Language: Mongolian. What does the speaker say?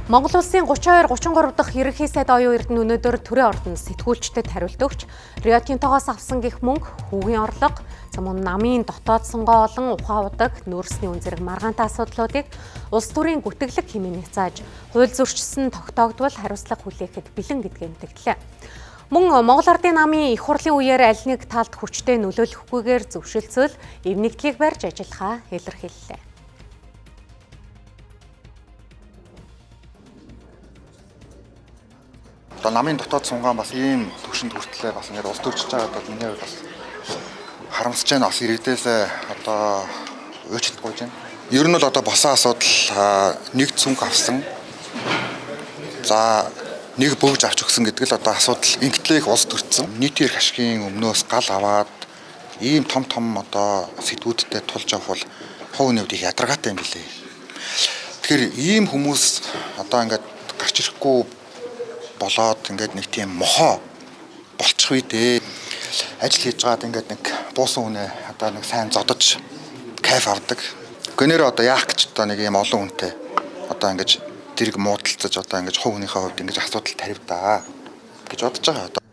Монгол улсын 32-33 дахь ерөнхий сайд оюун эрдэнэ өнөөдөр төрийн ордонд сэтгүүлчдэд хариулт өгч, Рио Тинтогоос авсан гэх мөнгө, хүүгийн орлого, мөн намын дотоод сонгоо болон ухаан удаг, нөөцний үн зэрэг маргаантай асуудлуудыг улс төрийн гүтгэлэг хэмээн зааж, хууль зөрчсөн тогтоогдвол хариуцлага хүлээхэд бэлэн гэдгээ мэдгдлээ. Мөн Монгол Ардын намын их хурлын үеэр аль нэг талд хүчтэй нөлөөлөхгүйгээр зөвшөлдсөөл эвнэгдлийг барьж ажиллахаа илэрхийллээ. Намын дотоод сунгаан бас ийм төвшөнд хүртлээ бас ингээд улс төрчж байгаа бол миний хувьд бас харамсаж байна. Бас иргэдээс одоо өөрчлөлт гуйж байна. Ер нь бол одоо босон асуудал нэг цүнх авсан. За нэг бөгж авч өгсөн гэдэг л одоо асуудал ингэтлээ их улс төрсөн. Нийтийн эрх ашигын өмнөөс гал аваад ийм том одоо сэдвүүдтэй тулж явах бол хувь нэмд их ядаргаатай юм билээ. Тэгэхээр ийм хүмүүс одоо ингээд гарч ирэхгүй болоод ингээд нэг тийм мохоо болчих үү дээ. Ажил хийж байгаад ингээд нэг буусан хүнээ одоо нэг сайн зодож кайф авдаг. Гэнээр одоо яах гэж одоо нэг юм олон хүнтэй одоо ингээд тэрийг муудалцаж одоо ингээд хувь хүнийхээ хувьд ингээд асуудал таривдаа гэж бодож байгаа одоо.